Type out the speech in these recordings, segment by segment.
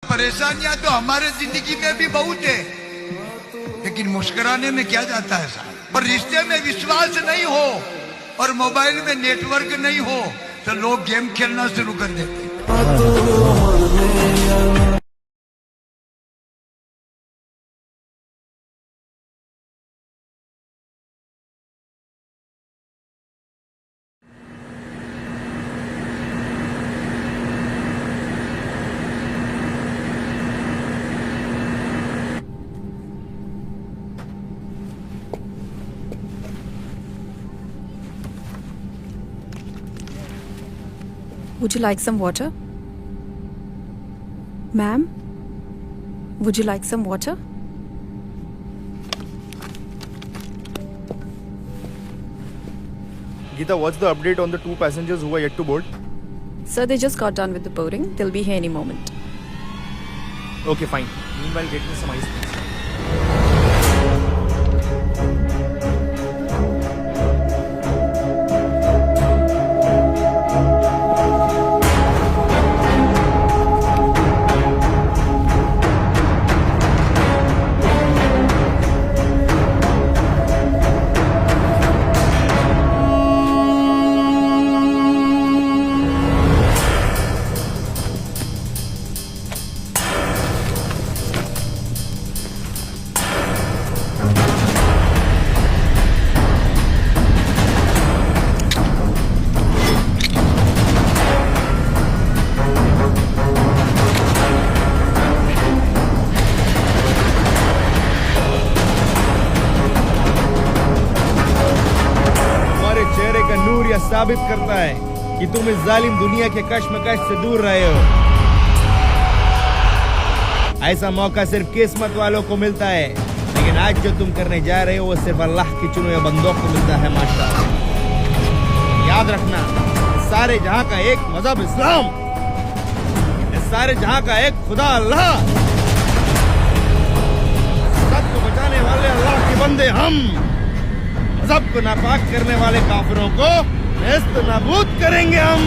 परेशानियां तो हमारे जिंदगी में भी बहुत है, लेकिन मुस्कुराने में क्या जाता है साहब। और रिश्ते में विश्वास नहीं हो और मोबाइल में नेटवर्क नहीं हो तो लोग गेम खेलना शुरू कर देते हैं। Would you like some water? Ma'am? Would you like some water? Geeta, what's the update on the two passengers who are yet to board? Sir, they just got done with the boarding. They'll be here any moment. Okay, fine. Meanwhile, get me some ice please. साबित करता है कि तुम इस जालिम दुनिया के कश्मकश से दूर रहे हो। ऐसा मौका सिर्फ किस्मत वालों को मिलता है, लेकिन आज जो तुम करने जा रहे हो वो सिर्फ अल्लाह की चुने हुए बंदों को मिलता है। माशाअल्लाह, याद रखना, इस सारे जहां का एक मजहब इस्लाम, इस सारे जहां का एक खुदा अल्लाह, सबको बचाने वाले अल्लाह के बंदे हम, मजहब को नापाक करने वाले काफिरों को नेस्त नाबूद करेंगे हम।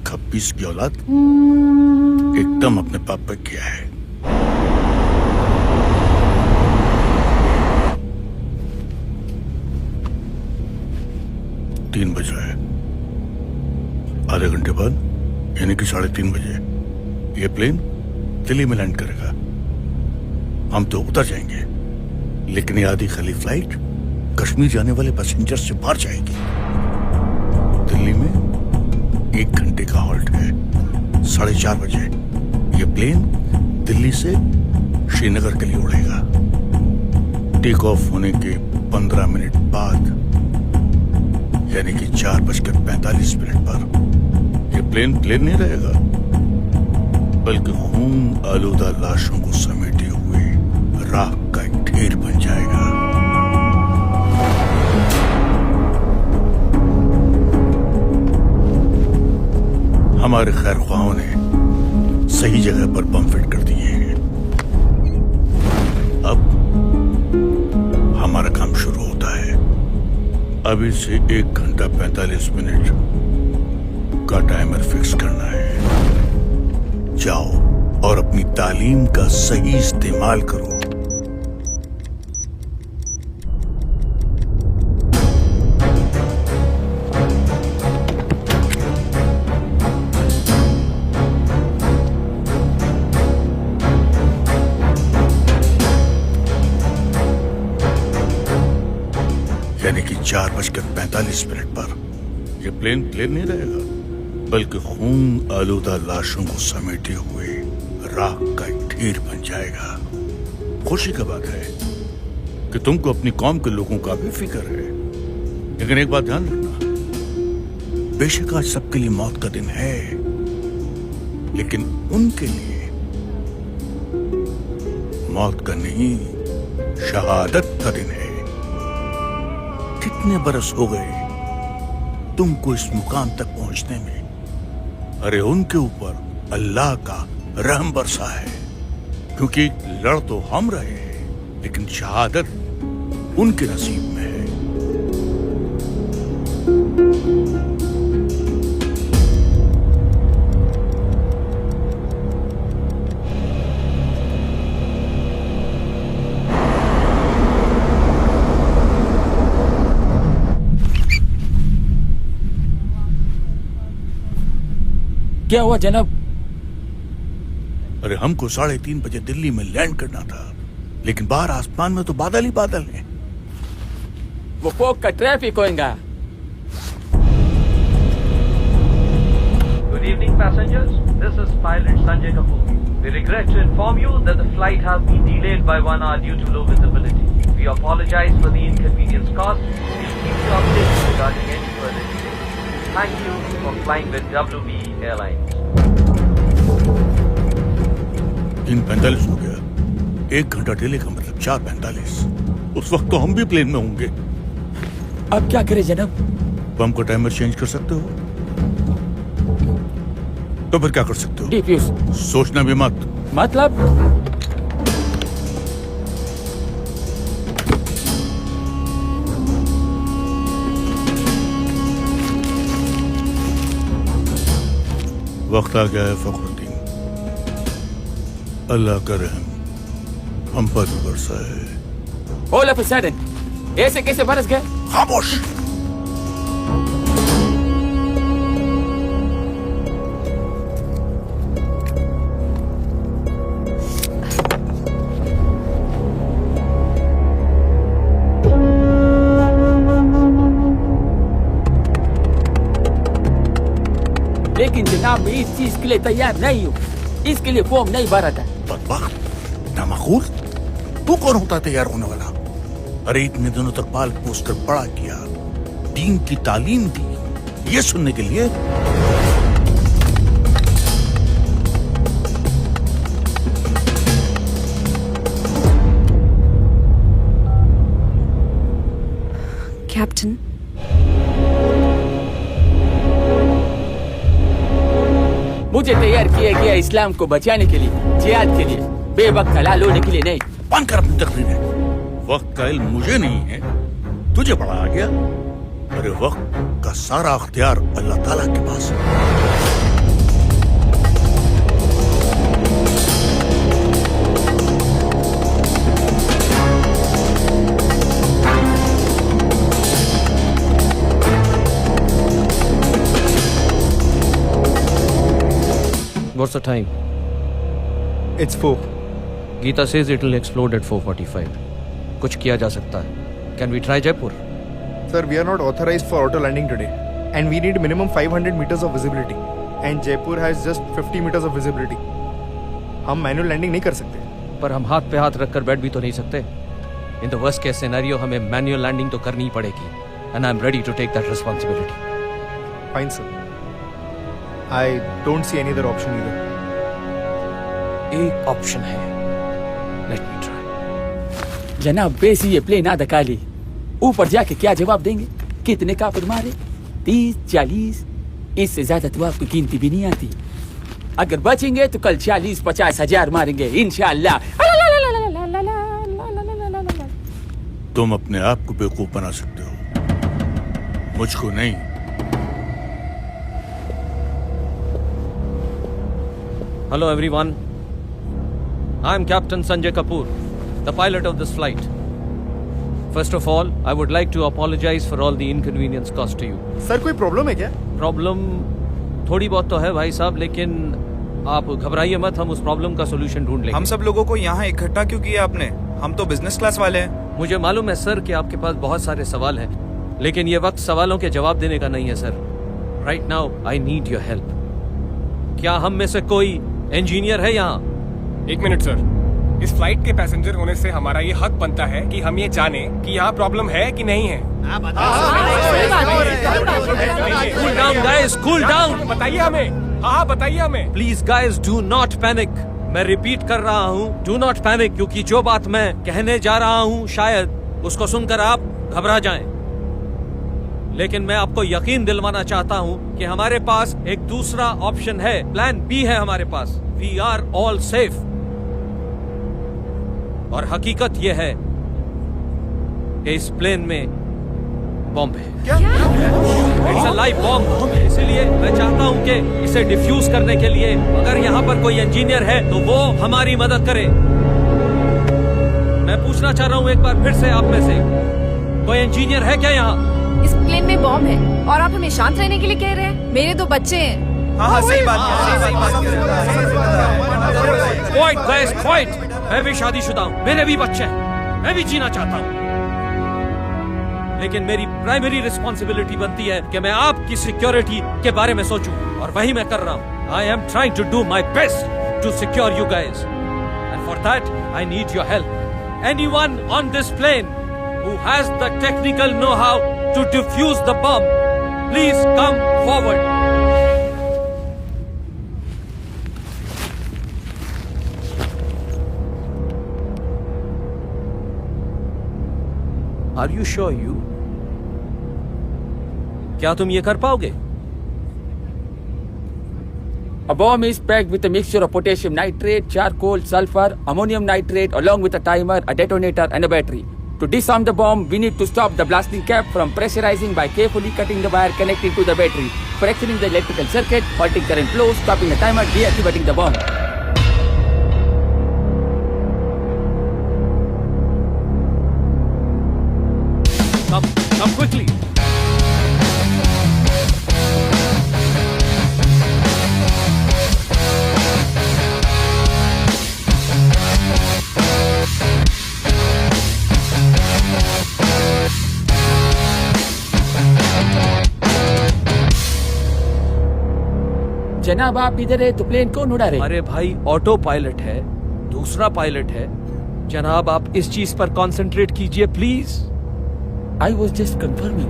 खप्पीस की औलाद एकदम अपने पाप पे किया है। तीन बज रहा है, आधे घंटे बाद यानी कि 3:30 बजे ये प्लेन दिल्ली में लैंड करेगा। हम तो उतर जाएंगे, लेकिन ये आधी खाली फ्लाइट कश्मीर जाने वाले पैसेंजर से बाहर जाएगी। दिल्ली में 1 घंटे का हॉल्ट है। 4:30 बजे ये प्लेन दिल्ली से श्रीनगर के लिए उड़ेगा। टेक ऑफ होने के 15 मिनट बाद यानी कि 4:45 पर ये प्लेन नहीं रहेगा, बल्कि खून आलूदा लाशों को समेटे हुए राख का एक ढेर बन जाएगा। हमारे खैरख्वाहों ने सही जगह पर बम फिट कर दिए हैं। अब हमारा काम शुरू होता है। अभी से 1 घंटा 45 मिनट का टाइमर फिक्स करना है। जाओ और अपनी तालीम का सही इस्तेमाल करो। यानी कि 4:45 पर यह प्लेन नहीं रहेगा, बल्कि खून आलूदा लाशों को समेटे हुए राख का एक ढेर बन जाएगा। खुशी की बात है कि तुमको अपनी कौम के लोगों का भी फिक्र है, लेकिन एक बात ध्यान रखना, बेशक आज सबके लिए मौत का दिन है, लेकिन उनके लिए मौत का नहीं, शहादत का दिन है। कितने बरस हो गए तुमको इस मुकाम तक पहुंचने में। अरे उनके ऊपर अल्लाह का रहम बरसा है, क्योंकि लड़ तो हम रहे हैं, लेकिन शहादत उनके नसीब में है। क्या हुआ जनाब? अरे हमको 3:30 बजे दिल्ली में लैंड करना था, लेकिन बाहर आसमान में तो बादल ही बादल हैं। वो फोक का ट्रैफिक होएगा। Good evening, passengers. This is pilot Sanjay Kapoor. We regret to inform you that the flight has been delayed by 1 hour due to low visibility. We apologize for the inconvenience caused. We'll keep you updated regarding any further delays. Thank you for flying with WB Airlines. 3:45 हो गया। 1 घंटा delay का मतलब 4:45। उस वक्त तो हम भी प्लेन में होंगे। अब क्या करें जनाब? तुम को टाइमर चेंज कर सकते हो, तो फिर क्या कर सकते हो? डिफ्यूज। सोचना भी मत। मतलब? वक्त आ गया है फखरुद्दीन, अल्लाह का रहम हम पर बरसा है। All of a sudden, ऐसे कैसे बरस गए? खामोश। लेकिन जनाब मैं इस चीज के लिए तैयार नहीं हूँ। इसके लिए फॉर्म नहीं भरा था। बदबख्त, नामाकूल, तू कौन होता है तैयार होने वाला? अरे इतने दिनों तक पाल पोस कर बड़ा किया, दीन की तालीम दी, ये सुनने के लिए? Captain, मुझे तैयार किया गया इस्लाम को बचाने के लिए, जिहाद के लिए, बेवक्त हलाल होने के लिए नहीं। बंद कर अपनी तकरीरें। वक्त का इल्म मुझे नहीं है, तुझे बड़ा आ गया। अरे वक्त का सारा अख्तियार अल्लाह ताला के पास है। What's the time? It's 4. Geeta says it will explode at 4:45. कुछ किया जा सकता है. Can we try Jaipur? Sir, we are not authorized for auto landing today. And we need minimum 500 meters of visibility. And Jaipur has just 50 meters of visibility. हम manual landing नहीं कर सकते. पर हम हाथ पे हाथ रखकर बैठ भी तो नहीं सकते. In the worst case scenario हमें manual landing तो करनी ही पड़ेगी. And I'm ready to take that responsibility. Fine, sir. I don't see any other option either. एक ऑप्शन है. Let me try. जनाब बेसी ये प्लेन आधा खाली, ऊपर जाके क्या जवाब देंगे? कितने काफिर मारे? 30, 40? इससे ज्यादा तो आपको गिनती भी नहीं आती। अगर बचेंगे तो कल 40-50 हजार मारेंगे इंशाअल्लाह। तुम अपने आप को बेवकूफ बना सकते हो, मुझको नहीं। Hello everyone. I'm Captain Sanjay Kapoor, the pilot of this flight. First of all, I would like to apologize for all the inconvenience caused to you. Sir, कोई problem है क्या? प्रॉब्लम थोड़ी बहुत तो है भाई साहब, लेकिन आप घबराइए मत, हम उस प्रॉब्लम का सोल्यूशन ढूंढ लेंगे। हम सब लोगों को यहाँ इकट्ठा क्यों किया आपने? हम तो बिजनेस क्लास वाले हैं। मुझे मालूम है सर कि आपके पास बहुत सारे सवाल हैं, लेकिन ये वक्त सवालों के जवाब देने का नहीं है sir. Right now I need your help. क्या हम में से कोई इंजीनियर है यहाँ? एक मिनट सर, इस फ्लाइट के पैसेंजर होने से हमारा ये हक बनता है कि हम ये जाने कि यहाँ प्रॉब्लम है कि नहीं है। Cool down guys, cool down. बताइए हमें। हाँ बताइए हमें। Please guys, do not panic. मैं रिपीट कर रहा हूँ, डू नॉट पैनिक, क्योंकि जो बात मैं कहने जा रहा हूँ शायद उसको सुनकर आप घबरा जाएं। लेकिन मैं आपको यकीन दिलवाना चाहता हूँ कि हमारे पास एक दूसरा ऑप्शन है, प्लान बी है हमारे पास। We are all safe. और हकीकत यह है कि इस प्लेन में बॉम्ब है। It's a live bomb. इसीलिए मैं चाहता हूं कि इसे डिफ्यूज करने के लिए अगर यहाँ पर कोई इंजीनियर है तो वो हमारी मदद करे। मैं पूछना चाह रहा हूँ एक बार फिर से आप में से, कोई इंजीनियर है क्या यहाँ? इस प्लेन में बॉम्ब है और आप हमें शांत रहने के लिए कह रहे हैं? मेरे 2 बच्चे हैं। हाँ सही बात है। Quite guys, quite. मैं भी शादीशुदा हूँ, मेरे भी बच्चे हैं, मैं भी जीना चाहता हूँ। लेकिन मेरी प्राइमरी रिस्पॉन्सिबिलिटी बनती है कि मैं आपकी सिक्योरिटी के बारे में सोचूं, और वही मैं कर रहा हूं। I am trying to do my best to secure you guys, and for that I need your help. Anyone on this plane who has the technical know how to defuse the bomb, please come forward. Are you sure you? क्या तुम ये कर पाओगे? A bomb is packed with a mixture of potassium nitrate, charcoal, sulfur, ammonium nitrate, along with a timer, a detonator, and a battery. To disarm the bomb, we need to stop the blasting cap from pressurizing by carefully cutting the wire connecting to the battery, fracturing the electrical circuit, halting current flow, stopping the timer, deactivating the bomb. Come quickly. जनाब आप इधर है तो plane कौन उड़ा रहे? अरे भाई, ऑटो पायलट है, दूसरा पायलट है। जनाब आप इस चीज पर कंसंट्रेट कीजिए please. I was just confirming.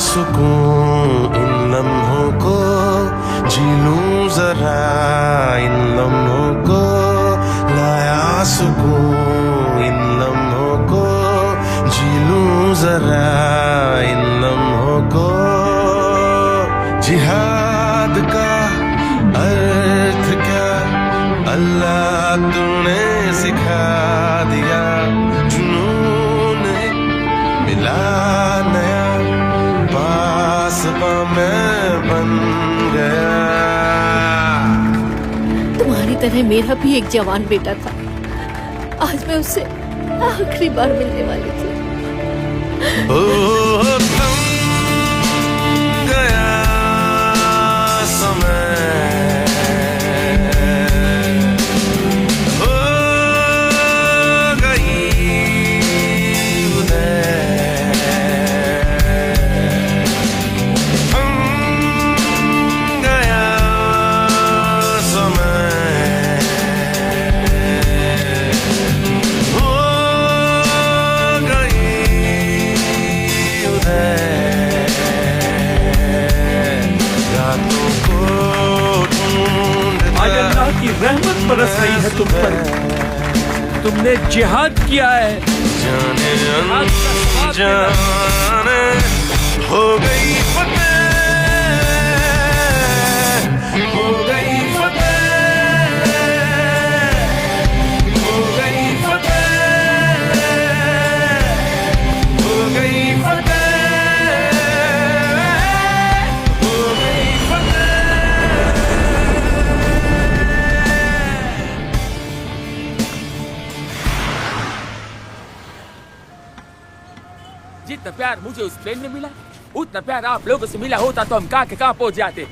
सुकून इन लम्हों को, जी लूं जरा इन लम्हों को, लाया सुकून इन लम्हों को, जी लूं जरा इन लम्हों को। जिहाद का अर्थ क्या अल्लाह तूने सिखा दिया, जुनून मिला नया, पासबा मैं बन गया। तुम्हारी तरह मेरा भी एक जवान बेटा था, आज मैं उससे आखिरी बार मिलने वाली थी। ओ थम गया समय, हो गई उदय, थम गया समय, हो गई उदय, रातों को ढूंढता। आज अल्लाह की रहमत बरस रही है तुम पर, तुमने जिहाद किया है। जाने अनजाने हो गई फतेह, हो गई फतेह, हो गई फतेह, हो गई प्यार मुझे उस प्लेन में मिला, उतना प्यार आप लोगों से मिला होता तो हम कहाँ के कहाँ पहुंच जाते।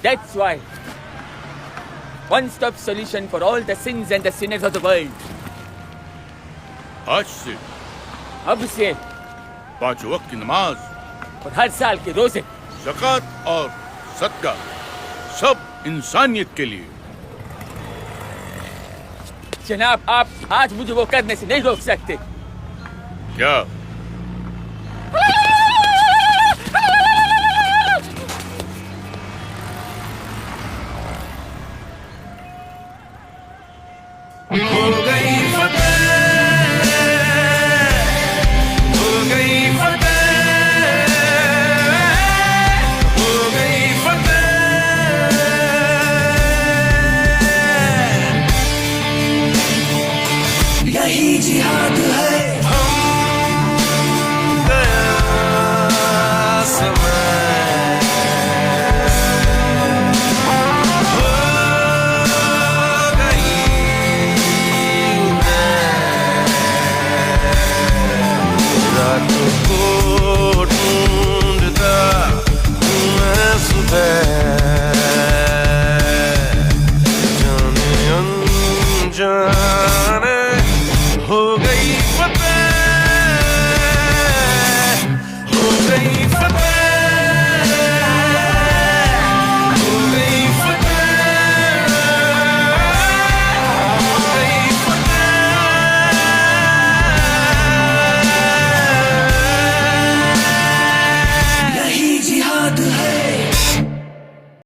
That's why one-stop solution for all the sins and the sinners of the world. आज से अब से 5 वक्त की नमाज, और हर साल के रोजे, ज़कात और सदका, सब इंसानियत के लिए। जनाब आप आज मुझे वो करने से नहीं रोक सकते। क्या? हो गई फतेह, हो गई फतेह, हो गई फतेह। यही जिहाद है, हम गया समय। रातों को ढूंढता हूँ मैं सुबह, जाने अनजाने हो गई फतेह, हो गई फतेह, हो गई फतेह, हो गई फतेह। यही जिहाद है।